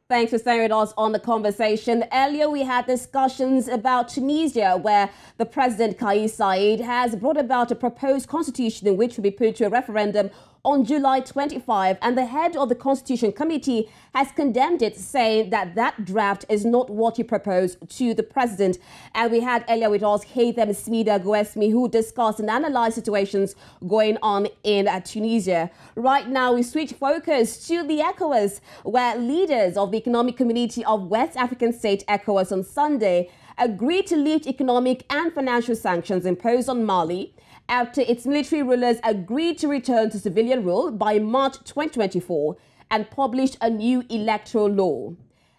Thanks for staying with us on the conversation. Earlier, we had discussions about Tunisia, where the President Kais Saied has brought about a proposed constitution which will be put to a referendum on July 25. And the head of the Constitution Committee has condemned it, saying that that draft is not what he proposed to the president. And we had earlier with us Haytham Smida Goesmi, who discussed and analysed situations going on in Tunisia. Right now, we switch focus to the ECOWAS, where leaders of the Economic Community of West African State ECOWAS on Sunday agreed to lift economic and financial sanctions imposed on Mali after its military rulers agreed to return to civilian rule by March 2024 and published a new electoral law.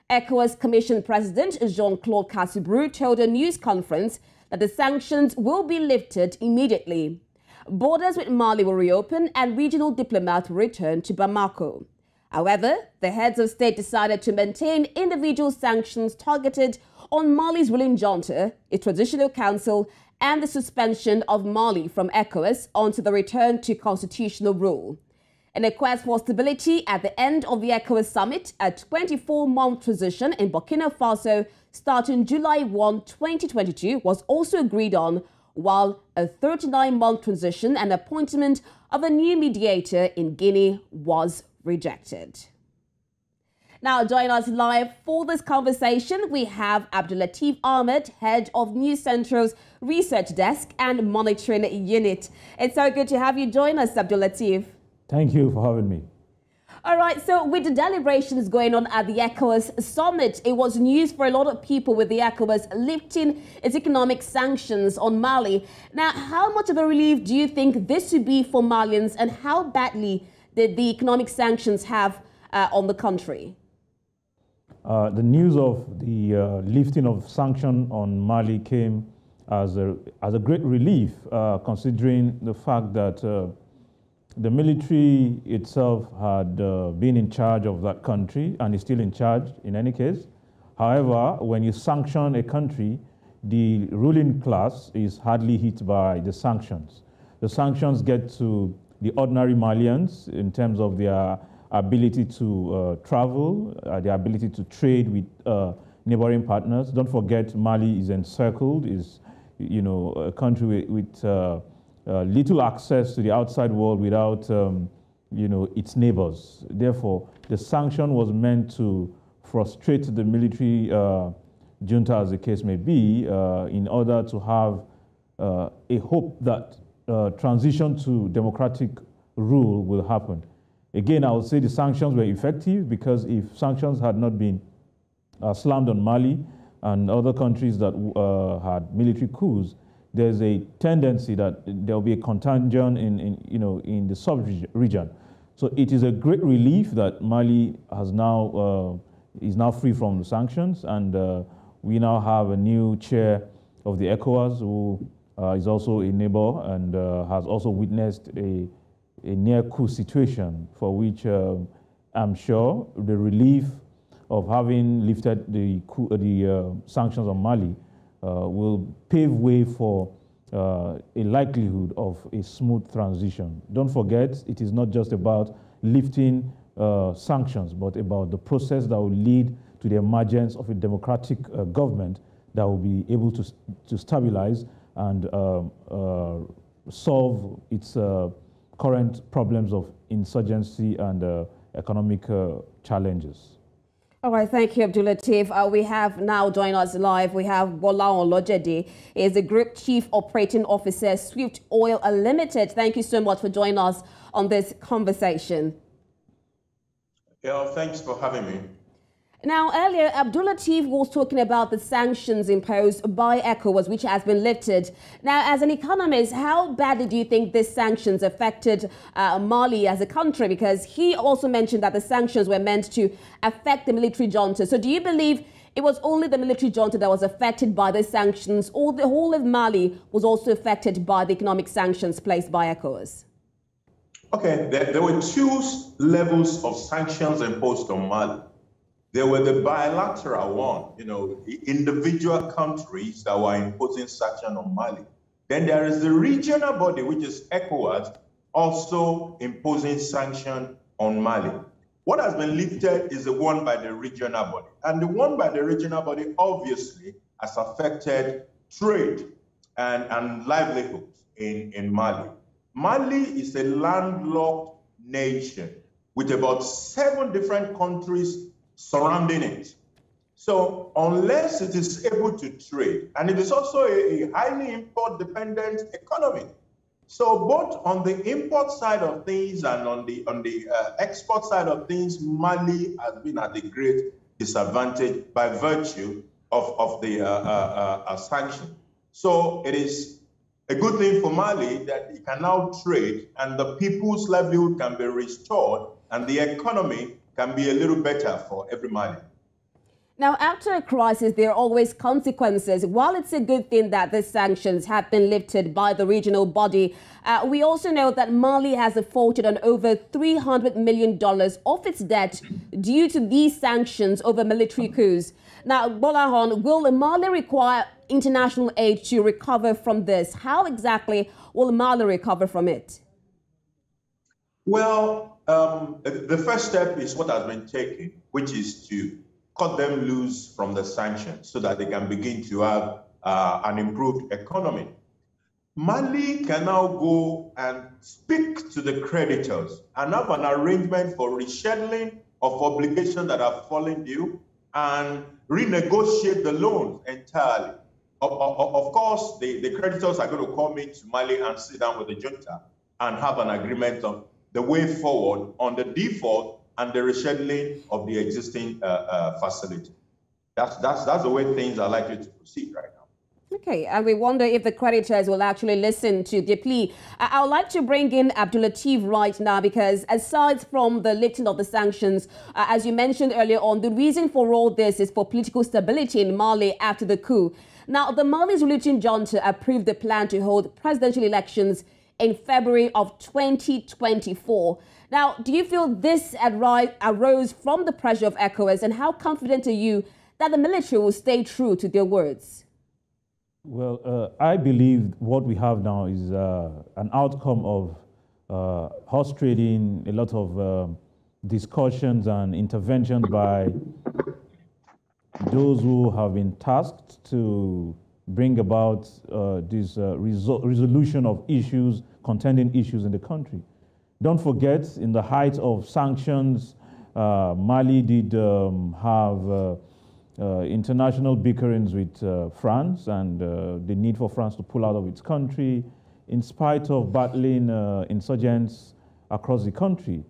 ECOWAS Commission President Jean-Claude Cassibrou told a news conference that the sanctions will be lifted immediately. Borders with Mali will reopen and regional diplomats will return to Bamako. However, the heads of state decided to maintain individual sanctions targeted on Mali's ruling junta, its transitional council, and the suspension of Mali from ECOWAS onto the return to constitutional rule. In a quest for stability at the end of the ECOWAS summit, a 24-month transition in Burkina Faso starting July 1, 2022 was also agreed on, while a 39-month transition and appointment of a new mediator in Guinea was rejected. Now, join us live for this conversation. We have Abdulateef Ahmed, head of News Central's Research Desk and Monitoring Unit. It's so good to have you join us, Abdulateef. Thank you for having me. All right, so with the deliberations going on at the ECOWAS summit, it was news for a lot of people with the ECOWAS lifting its economic sanctions on Mali. Now, how much of a relief do you think this would be for Malians, and how badly did the economic sanctions have on the country? The news of the lifting of sanctions on Mali came as a great relief, considering the fact that the military itself had been in charge of that country and is still in charge in any case. However, when you sanction a country, the ruling class is hardly hit by the sanctions. The sanctions get to the ordinary Malians in terms of their ability to travel, the ability to trade with neighboring partners. Don't forget, Mali is encircled, is a country with little access to the outside world without its neighbors. Therefore, the sanction was meant to frustrate the military junta, as the case may be, in order to have a hope that transition to democratic rule will happen. Again, I would say the sanctions were effective, because if sanctions had not been slammed on Mali and other countries that had military coups, there's a tendency that there will be a contagion in the sub-region. So it is a great relief that Mali has now is now free from the sanctions, and we now have a new chair of the ECOWAS who is also a neighbor and has also witnessed a near coup situation, for which I'm sure the relief of having lifted the sanctions on Mali will pave way for a likelihood of a smooth transition. Don't forget, it is not just about lifting sanctions, but about the process that will lead to the emergence of a democratic government that will be able to stabilize and solve its current problems of insurgency and economic challenges. All right, thank you, Abdulateef. We have now joined us live. We have Gbolahan Olojede. He is the Group Chief Operating Officer, Swift Oil Limited. Thank you so much for joining us on this conversation. Yeah, thanks for having me. Now, earlier, Abdulateef was talking about the sanctions imposed by ECOWAS, which has been lifted. Now, as an economist, how badly do you think these sanctions affected Mali as a country? Because he also mentioned that the sanctions were meant to affect the military junta. So do you believe it was only the military junta that was affected by the sanctions, or the whole of Mali was also affected by the economic sanctions placed by ECOWAS? Okay, there were two levels of sanctions imposed on Mali. There were the bilateral one, individual countries that were imposing sanctions on Mali. Then there is the regional body, which is ECOWAS, also imposing sanctions on Mali. What has been lifted is the one by the regional body. And the one by the regional body obviously has affected trade and livelihoods in Mali. Mali is a landlocked nation with about 7 different countries surrounding it. So unless it is able to trade, and it is also a highly import-dependent economy. So both on the import side of things and on the export side of things, Mali has been at a great disadvantage by virtue of the sanction. So it is a good thing for Mali that it can now trade and the people's livelihood can be restored and the economy can be a little better for every Malian. Now, after a crisis, there are always consequences. While it's a good thing that the sanctions have been lifted by the regional body, we also know that Mali has defaulted on over $300 million of its debt due to these sanctions over military coups. Now, Gbolahan, will Mali require international aid to recover from this? How exactly will Mali recover from it? Well, the first step is what has been taken, which is to cut them loose from the sanctions so that they can begin to have an improved economy. Mali can now go and speak to the creditors and have an arrangement for rescheduling of obligations that are falling due and renegotiate the loans entirely. Of course, the creditors are going to come into Mali and sit down with the junta and have an agreement on the way forward on the default and the rescheduling of the existing facility. That's the way things are likely to proceed right now. Okay, and we wonder if the creditors will actually listen to the plea. I would like to bring in Abdulateef right now because aside from the lifting of the sanctions, as you mentioned earlier on, the reason for all this is for political stability in Mali after the coup. Now, the Mali's ruling junta approved the plan to hold presidential elections in February of 2024. Now, do you feel this arose from the pressure of ECOWAS, and how confident are you that the military will stay true to their words? Well, I believe what we have now is an outcome of horse trading, a lot of discussions and interventions by those who have been tasked to bring about this resolution of issues, contending issues in the country. Don't forget, in the height of sanctions, Mali did have international bickerings with France and the need for France to pull out of its country in spite of battling insurgents across the country.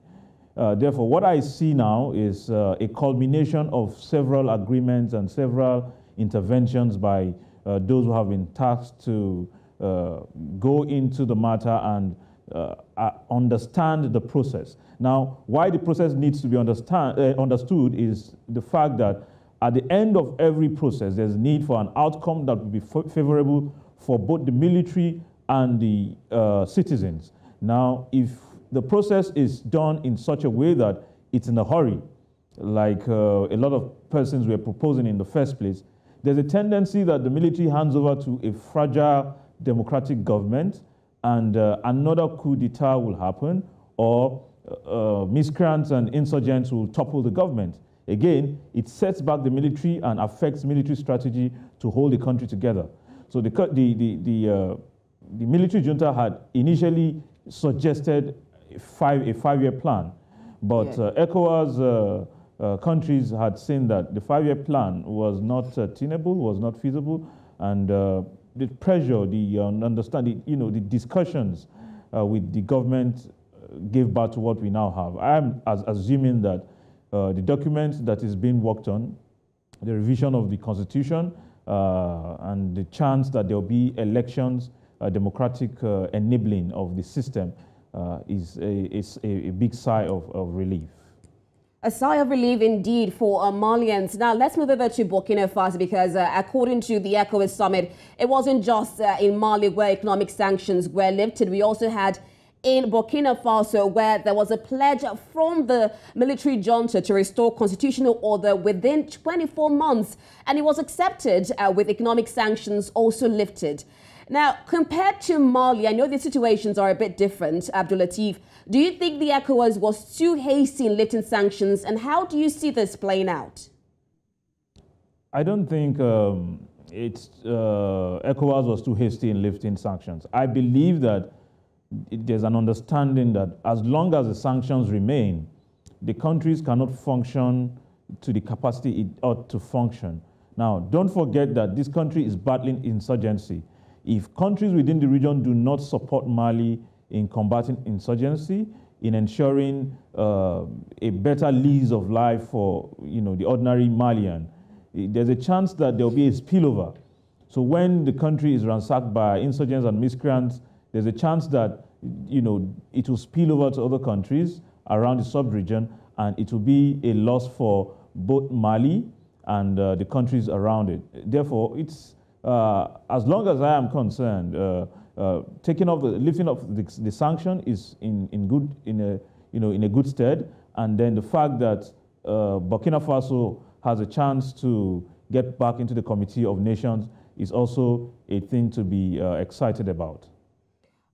Therefore, what I see now is a culmination of several agreements and several interventions by those who have been tasked to go into the matter and understand the process. Now, why the process needs to be understood is the fact that at the end of every process, there's a need for an outcome that will be favorable for both the military and the citizens. Now, if the process is done in such a way that it's in a hurry, like a lot of persons were proposing in the first place, there's a tendency that the military hands over to a fragile democratic government and another coup d'etat will happen, or miscreants and insurgents will topple the government. Again, it sets back the military and affects military strategy to hold the country together. So the military junta had initially suggested a five-year plan, but ECOWAS countries had seen that the 5-year plan was not tenable, was not feasible, and the pressure, the understanding, the discussions with the government gave birth to what we now have. I'm assuming that the document that is being worked on, the revision of the Constitution, and the chance that there will be elections, democratic enabling of the system is a big sigh of relief. A sigh of relief indeed for Malians. Now, let's move over to Burkina Faso because according to the ECOWAS summit, it wasn't just in Mali where economic sanctions were lifted. We also had in Burkina Faso where there was a pledge from the military junta to restore constitutional order within 24 months. And it was accepted with economic sanctions also lifted. Now, compared to Mali, I know the situations are a bit different, Abdulateef. Do you think the ECOWAS was too hasty in lifting sanctions, and how do you see this playing out? I don't think ECOWAS was too hasty in lifting sanctions. I believe that there's an understanding that as long as the sanctions remain, the countries cannot function to the capacity it ought to function. Now, don't forget that this country is battling insurgency. If countries within the region do not support Mali in combating insurgency, in ensuring a better lease of life for the ordinary Malian, there's a chance that there'll be a spillover. So when the country is ransacked by insurgents and miscreants, there's a chance that it will spill over to other countries around the sub-region, and it will be a loss for both Mali and the countries around it. Therefore, it's as long as I am concerned, lifting off the sanction is in a good stead, and then the fact that Burkina Faso has a chance to get back into the Committee of Nations is also a thing to be excited about.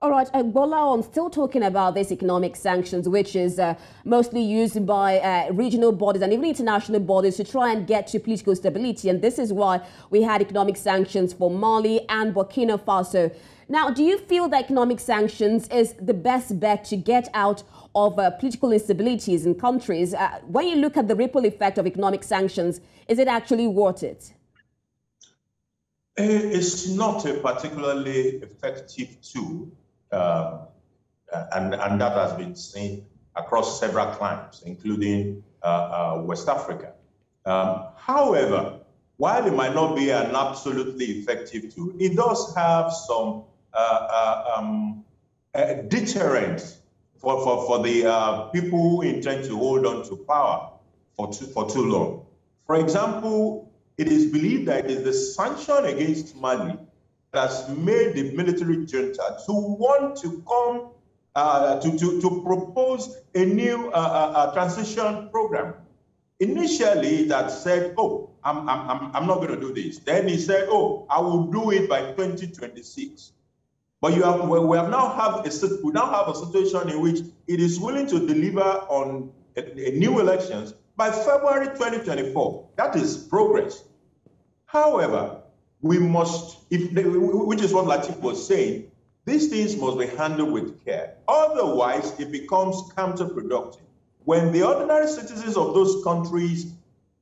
All right, Gbolahan, still talking about this economic sanctions, which is mostly used by regional bodies and even international bodies to try and get to political stability. And this is why we had economic sanctions for Mali and Burkina Faso. Now, do you feel that economic sanctions is the best bet to get out of political instabilities in countries? When you look at the ripple effect of economic sanctions, is it actually worth it? It's not a particularly effective tool. And that has been seen across several climes, including West Africa. However, while it might not be an absolutely effective tool, it does have some deterrent for the people who intend to hold on to power for too long. For example, it is believed that it is the sanction against Mali has made the military junta to want to come to propose a new transition program. Initially, that said, "Oh, I'm not going to do this." Then he said, "Oh, I will do it by 2026." But we now have a situation in which it is willing to deliver on a new elections by February 2024. That is progress. However, we must, which is what Latif was saying, these things must be handled with care. Otherwise, it becomes counterproductive. When the ordinary citizens of those countries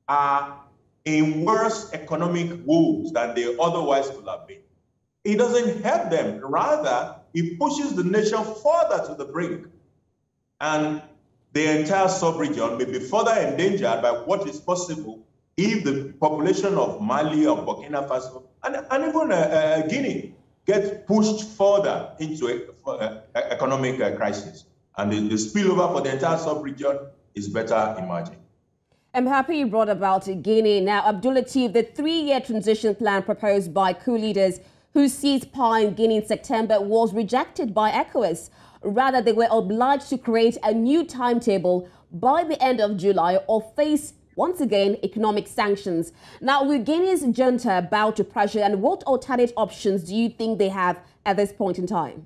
are in worse economic woes than they otherwise would have been, it doesn't help them. Rather, it pushes the nation further to the brink. And the entire sub-region may be further endangered by what is possible if the population of Mali or Burkina Faso and even Guinea get pushed further into economic crisis. And the spillover for the entire sub-region is better imagined. I'm happy you brought about Guinea. Now, Abdulateef, the 3-year transition plan proposed by coup leaders who seized power in Guinea in September was rejected by ECOWAS. Rather, they were obliged to create a new timetable by the end of July or face once again economic sanctions. Now, will Guinea's junta bow to pressure, and what alternate options do you think they have at this point in time?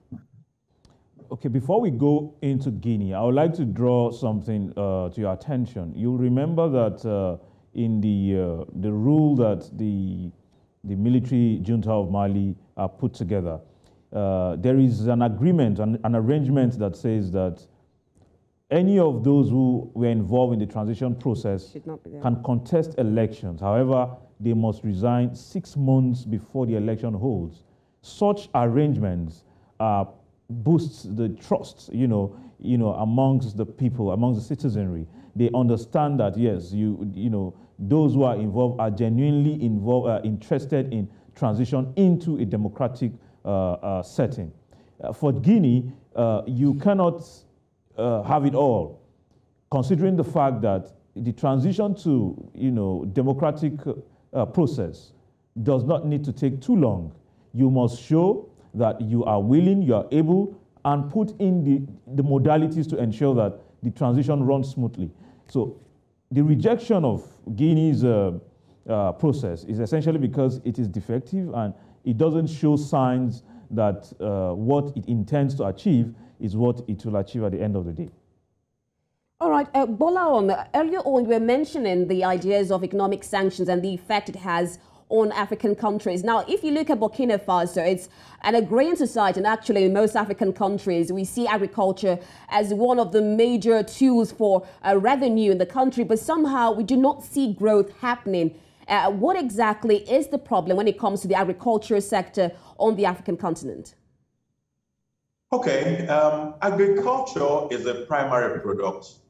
Okay, before we go into Guinea, I would like to draw something to your attention. You'll remember that in the rule that the military junta of Mali put together, there is an agreement, an arrangement that says that any of those who were involved in the transition process can contest elections. However, they must resign 6 months before the election holds. Such arrangements boosts the trust, amongst the people, amongst the citizenry. They understand that yes, those who are involved are genuinely interested in transition into a democratic setting. For Guinea, you cannot have it all, considering the fact that the transition to democratic process does not need to take too long. You must show that you are willing, you are able, and put in the modalities to ensure that the transition runs smoothly. So the rejection of Guinea's process is essentially because it is defective and it doesn't show signs that what it intends to achieve is what it will achieve at the end of the day. All right, Gbolahan, earlier on you were mentioning the ideas of economic sanctions and the effect it has on African countries. Now, if you look at Burkina Faso, it's an agrarian society, and actually in most African countries, we see agriculture as one of the major tools for revenue in the country, but somehow we do not see growth happening. What exactly is the problem when it comes to the agriculture sector on the African continent? Okay, agriculture is a primary production.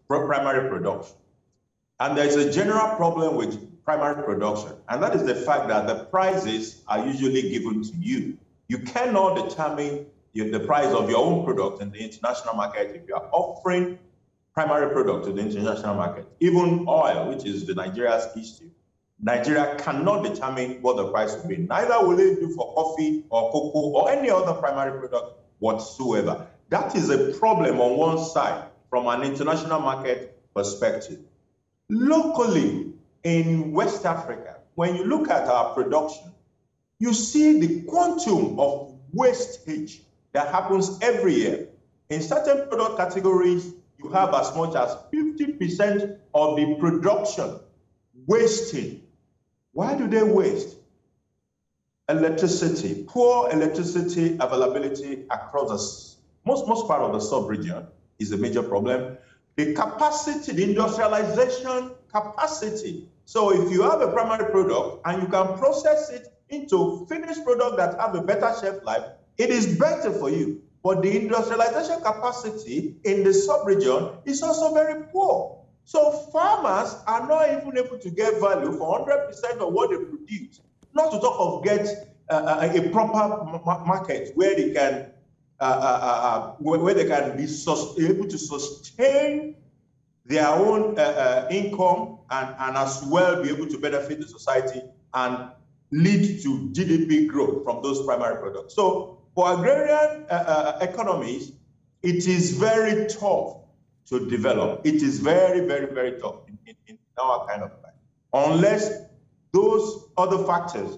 And there's a general problem with primary production, and that is the fact that the prices are usually given to you. You cannot determine the price of your own product in the international market if you are offering primary product to the international market. Even oil, which is the Nigeria's issue, Nigeria cannot determine what the price will be. Neither will it do for coffee or cocoa or any other primary product whatsoever. That is a problem on one side from an international market perspective. Locally in West Africa, when you look at our production, you see the quantum of wastage that happens every year. In certain product categories, you have as much as 50% of the production wasting. Why do they waste? Electricity, poor electricity availability across most part of the sub-region is a major problem. The capacity, the industrialization capacity. So if you have a primary product and you can process it into finished product that have a better shelf life, it is better for you. But the industrialization capacity in the sub-region is also very poor. So farmers are not even able to get value for 100% of what they produce. Not to talk of get a proper market where they can be able to sustain their own income and as well be able to benefit the society and lead to GDP growth from those primary products. So for agrarian economies, it is very tough to develop. It is very, very, very tough in our kind of life. Unless those other factors,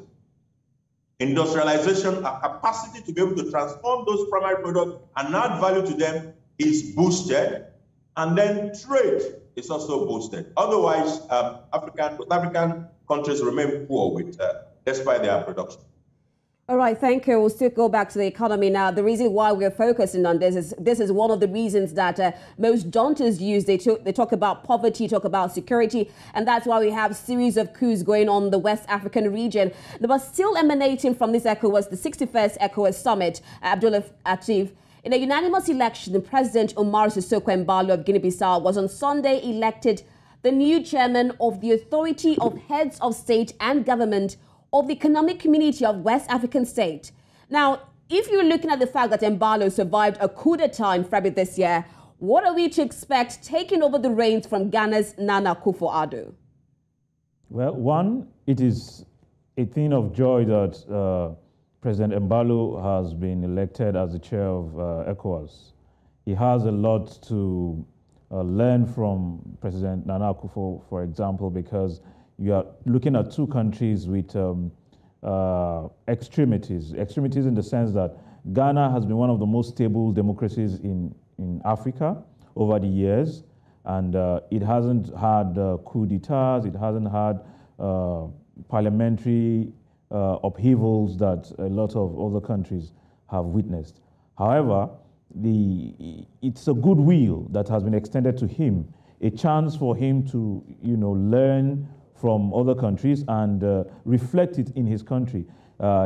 industrialization, a capacity to be able to transform those primary products and add value to them is boosted, and then trade is also boosted. Otherwise, African countries remain poor despite their production. All right, thank you. We'll still go back to the economy now. The reason why we're focusing on this is one of the reasons that most donors use. They talk about poverty, talk about security, and that's why we have a series of coups going on in the West African region. But still emanating from this ECOWAS, the 61st ECOWAS summit, Abdulateef, in a unanimous election, President Omar Sissoko Embalo of Guinea-Bissau was on Sunday elected the new chairman of the Authority of Heads of State and Government of the Economic Community of West African State. Now, if you're looking at the fact that Embalo survived a coup d'etat in February this year, what are we to expect taking over the reins from Ghana's Nana Akufo-Addo? Well, one, it is a thing of joy that President Embalo has been elected as the chair of ECOWAS. He has a lot to learn from President Nana Akufo, for example, because you are looking at two countries with extremities. Extremities in the sense that Ghana has been one of the most stable democracies in Africa over the years, and it hasn't had coup d'etats, it hasn't had parliamentary upheavals that a lot of other countries have witnessed. However, it's a goodwill that has been extended to him, a chance for him to learn from other countries and reflect it in his country.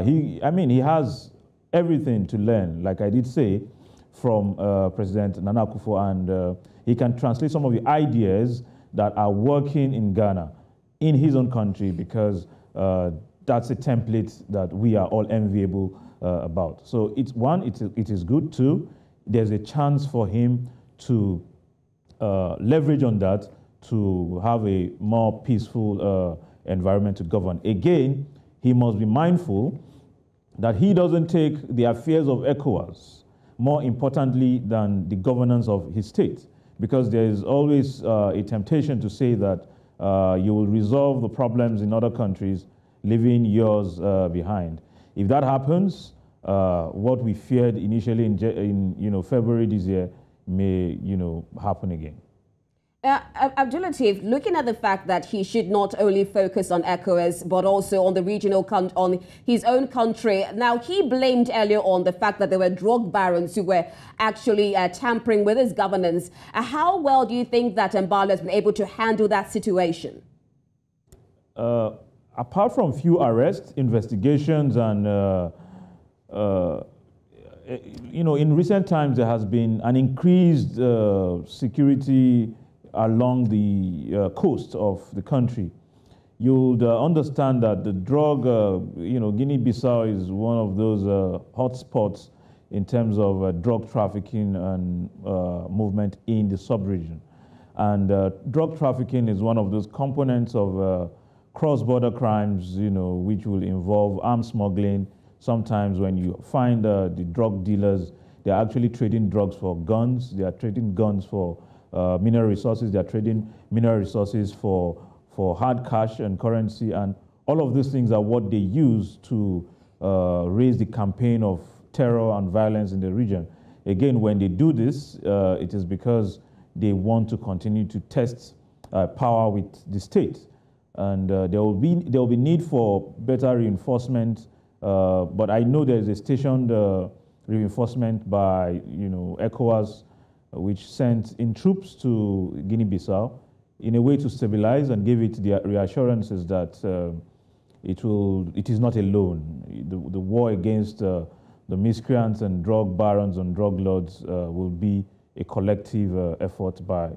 He has everything to learn, like I did say, from President Nana Akufo, and he can translate some of the ideas that are working in Ghana in his own country, because that's a template that we are all enviable about. So it's one, it is good. Two, there's a chance for him to leverage on that to have a more peaceful environment to govern. Again, he must be mindful that he doesn't take the affairs of ECOWAS more importantly than the governance of his state, because there is always a temptation to say that you will resolve the problems in other countries, leaving yours behind. If that happens, what we feared initially in February this year may happen again. Abdulateef, looking at the fact that he should not only focus on ECOWAS, but also on the regional, on his own country. Now, he blamed earlier on the fact that there were drug barons who were actually tampering with his governance. How well do you think that Mbalo has been able to handle that situation? Apart from few arrests, investigations, and in recent times there has been an increased security along the coast of the country. You'll understand that the drug, Guinea-Bissau is one of those hotspots in terms of drug trafficking and movement in the sub-region. And drug trafficking is one of those components of cross-border crimes, which will involve arms smuggling. Sometimes when you find the drug dealers, they're actually trading drugs for guns. They are trading guns for mineral resources. They are trading mineral resources for hard cash and currency. And all of these things are what they use to raise the campaign of terror and violence in the region. Again, when they do this, it is because they want to continue to test power with the state. And there will be need for better reinforcement. But I know there is a stationed reinforcement by ECOWAS, which sent in troops to Guinea-Bissau in a way to stabilize and give it the reassurances that it is not alone. The war against the miscreants and drug barons and drug lords will be a collective effort by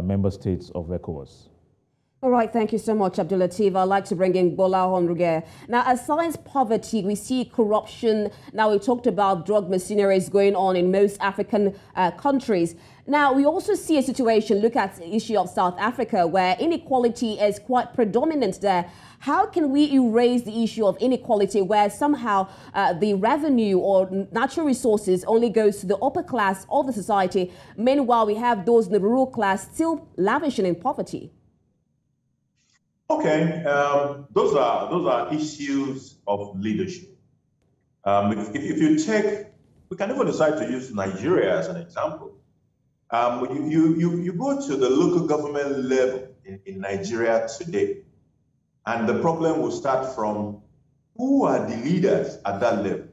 member states of ECOWAS. All right, thank you so much, Abdulateef. I'd like to bring in Gbolahan. Now, aside poverty, we see corruption. Now, we talked about drug mercenaries going on in most African countries. Now, we also see a situation, look at the issue of South Africa, where inequality is quite predominant there. How can we erase the issue of inequality where somehow the revenue or natural resources only goes to the upper class of the society? Meanwhile, we have those in the rural class still lavishing in poverty. Okay, those are issues of leadership. If you take, we can even decide to use Nigeria as an example. You go to the local government level in Nigeria today, and the problem will start from who are the leaders at that level.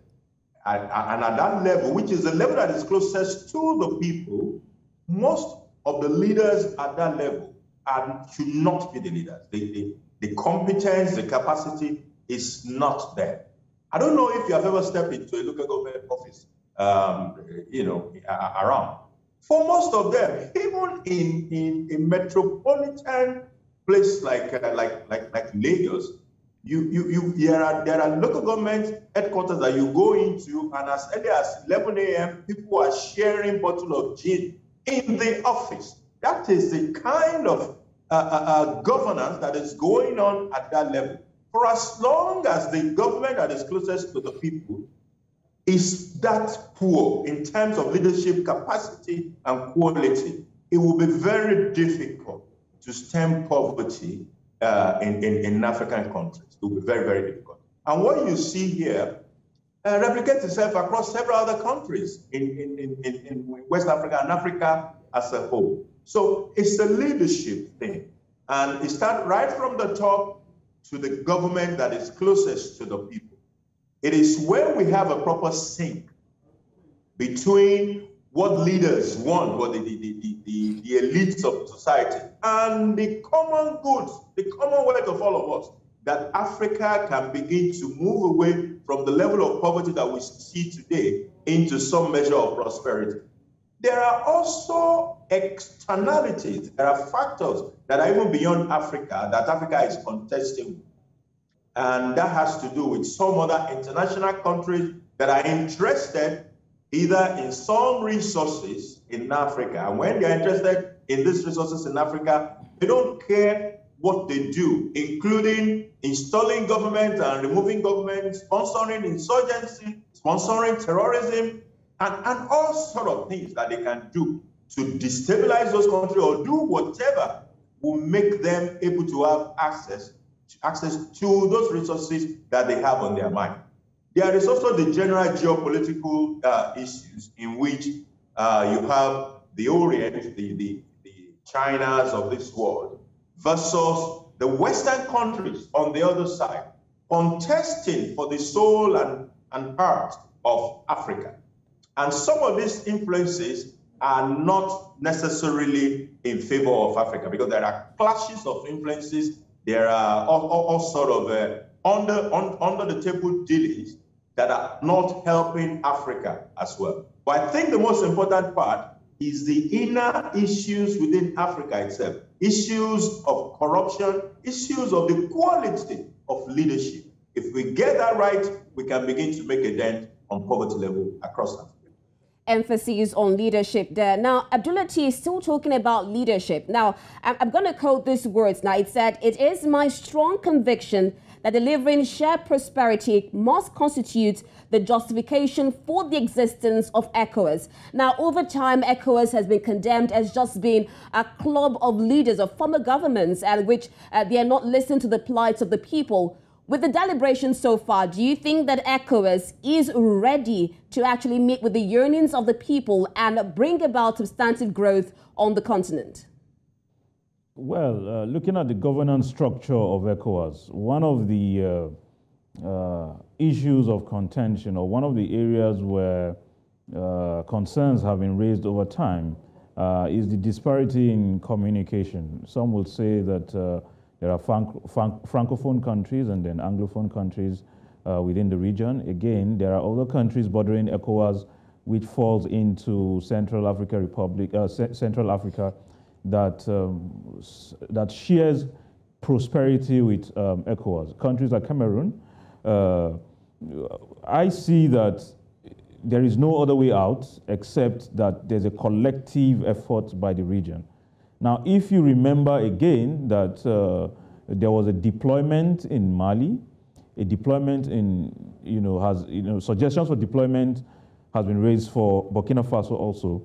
And at that level, which is the level that is closest to the people, most of the leaders at that level should not be the leaders. The competence, the capacity is not there. I don't know if you have ever stepped into a local government office, around. For most of them, even in a metropolitan place like Lagos, there are local government headquarters that you go into, and as early as 11 a.m., people are sharing bottles of gin in the office. That is the kind of governance that is going on at that level. For as long as the government that is closest to the people is that poor in terms of leadership capacity and quality, it will be very difficult to stem poverty in African countries. It will be very, very difficult. And what you see here replicates itself across several other countries in West Africa and Africa as a whole. So it's a leadership thing. And it starts right from the top to the government that is closest to the people. It is when we have a proper sync between what leaders want, what the elites of society, and the common goods, the commonwealth of all of us, that Africa can begin to move away from the level of poverty that we see today into some measure of prosperity. There are also externalities. There are factors that are even beyond Africa that Africa is contesting. And that has to do with some other international countries that are interested either in some resources in Africa. And when they're interested in these resources in Africa, they don't care what they do, including installing government and removing government, sponsoring insurgency, sponsoring terrorism, and all sort of things that they can do to destabilize those countries or do whatever will make them able to have access to those resources that they have on their mind. There is also the general geopolitical issues in which you have the Orient, the Chinas of this world, versus the Western countries on the other side, contesting for the soul and heart of Africa. And some of these influences are not necessarily in favor of Africa, because there are clashes of influences. There are all sort of under the table dealings that are not helping Africa as well. But I think the most important part is the inner issues within Africa itself, issues of corruption, issues of the quality of leadership. If we get that right, we can begin to make a dent on poverty level across Africa. Emphasis on leadership there. Now, Abdulateef is still talking about leadership. Now, I'm going to quote these words. Now, it said, "It is my strong conviction that delivering shared prosperity must constitute the justification for the existence of ECOWAS." Now, over time, ECOWAS has been condemned as just being a club of leaders of former governments and which they are not listening to the plights of the people. With the deliberations so far, do you think that ECOWAS is ready to actually meet with the yearnings of the people and bring about substantive growth on the continent? Well, looking at the governance structure of ECOWAS, one of the issues of contention, or one of the areas where concerns have been raised over time, is the disparity in communication. Some will say that there are Francophone countries and then Anglophone countries within the region. Again, there are other countries bordering ECOWAS which falls into Central Africa Republic, Central Africa, that shares prosperity with ECOWAS. Countries like Cameroon, I see that there is no other way out except that there's a collective effort by the region. Now, if you remember again that there was a deployment in Mali, a deployment in, suggestions for deployment has been raised for Burkina Faso also,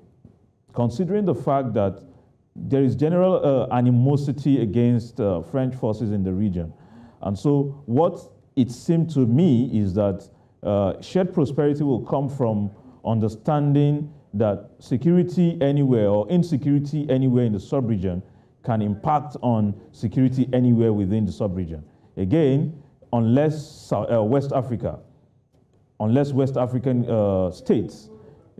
considering the fact that there is general animosity against French forces in the region. And so what it seemed to me is that shared prosperity will come from understanding that security anywhere or insecurity anywhere in the sub-region can impact on security anywhere within the sub-region. Again, unless West African states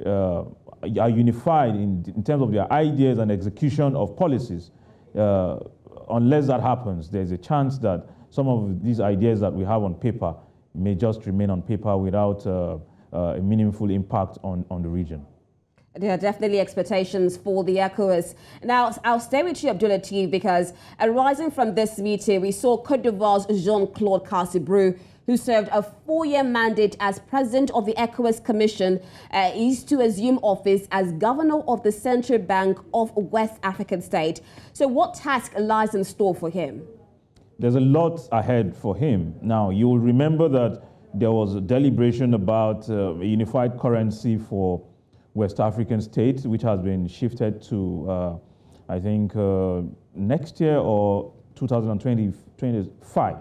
are unified in terms of their ideas and execution of policies, unless that happens, there's a chance that some of these ideas that we have on paper may just remain on paper without a meaningful impact on the region. There are definitely expectations for the ECOWAS. Now, I'll stay with you, Abdulateef, because arising from this meeting, we saw Côte d'Ivoire's Jean-Claude Cassibrou, who served a 4-year mandate as president of the ECOWAS Commission, is to assume office as governor of the Central Bank of West African State. So what task lies in store for him? There's a lot ahead for him. Now, you will remember that there was a deliberation about a unified currency for West African states, which has been shifted to, I think, next year or 2025.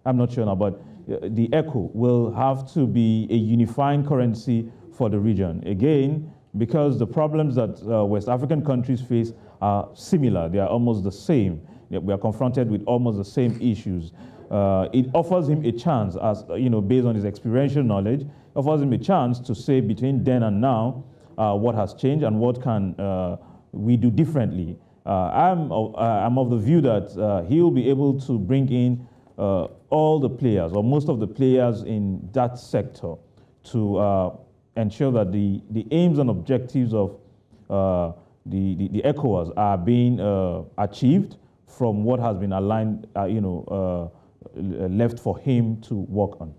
I'm not sure now, but the ECO will have to be a unifying currency for the region. Again, because the problems that West African countries face are similar. They are almost the same. We are confronted with almost the same issues. It offers him a chance, as based on his experiential knowledge, offers him a chance to say between then and now, what has changed and what can we do differently. I'm of the view that he will be able to bring in all the players, or most of the players in that sector, to ensure that the aims and objectives of the ECOWAS are being achieved from what has been aligned, left for him to work on.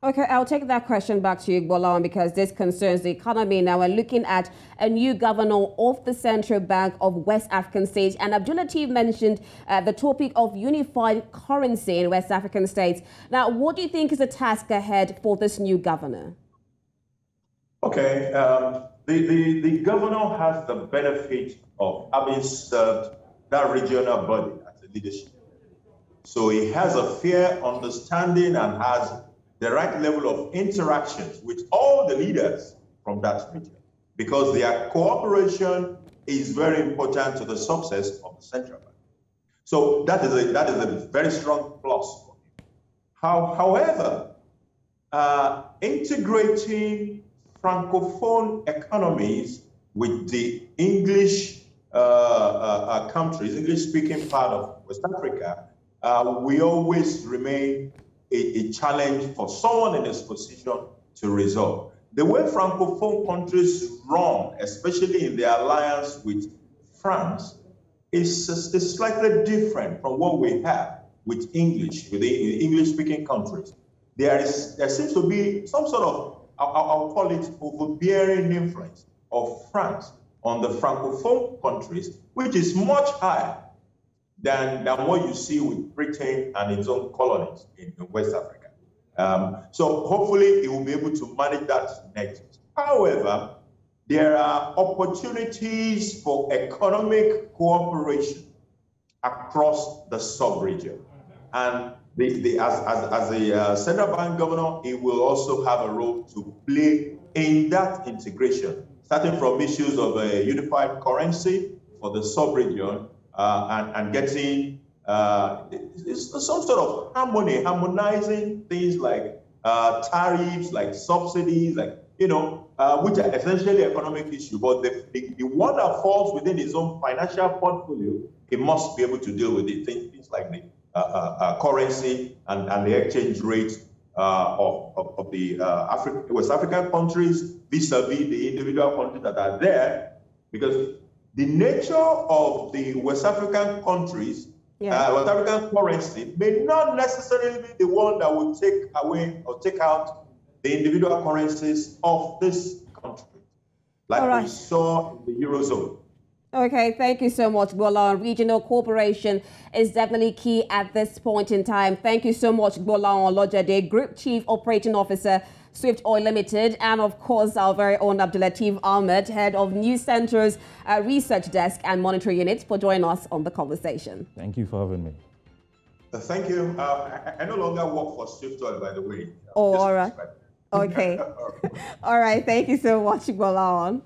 Okay, I'll take that question back to you, Gbolahan, because this concerns the economy. Now we're looking at a new governor of the Central Bank of West African States, and Abdulateef mentioned the topic of unified currency in West African states. Now, what do you think is the task ahead for this new governor? Okay, the governor has the benefit of having served that regional body as a leadership. So he has a fair understanding and has the right level of interactions with all the leaders from that region, because their cooperation is very important to the success of the central bank. So that is a very strong plus for him. However, integrating Francophone economies with the English countries, English-speaking part of West Africa, we always remain a challenge for someone in this position to resolve. The way Francophone countries run, especially in their alliance with France, is slightly different from what we have with the English-speaking countries. There seems to be some sort of, I'll call it, overbearing influence of France on the Francophone countries, which is much higher than what you see with Britain and its own colonies in West Africa. So hopefully he will be able to manage that next. However, there are opportunities for economic cooperation across the sub-region. And as a central bank governor, he will also have a role to play in that integration, starting from issues of a unified currency for the sub-region and getting some sort of harmonizing things like tariffs, like subsidies, like, which are essentially economic issues. But the one that falls within his own financial portfolio, he must be able to deal with it. Things like the currency and the exchange rate of the West African countries vis-a-vis the individual countries that are there, because the nature of the West African countries, West African currency may not necessarily be the one that will take away or take out the individual currencies of this country, like we saw in the Eurozone. Okay, thank you so much, Gbolahan. Regional cooperation is definitely key at this point in time. Thank you so much, Gbolahan Olojede, Group Chief Operating Officer, Swift Oil Limited, and of course our very own Abdulateef Ahmed, Head of News Centre's Research Desk and Monitoring Unit, for joining us on the conversation. Thank you for having me. Thank you. I no longer work for Swift Oil, by the way. Oh, all right. Okay. All right. Thank you so much, Gbolahan.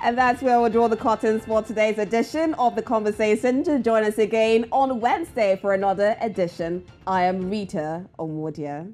And that's where we'll draw the curtains for today's edition of The Conversation. To join us again on Wednesday for another edition. I am Rita Omodia.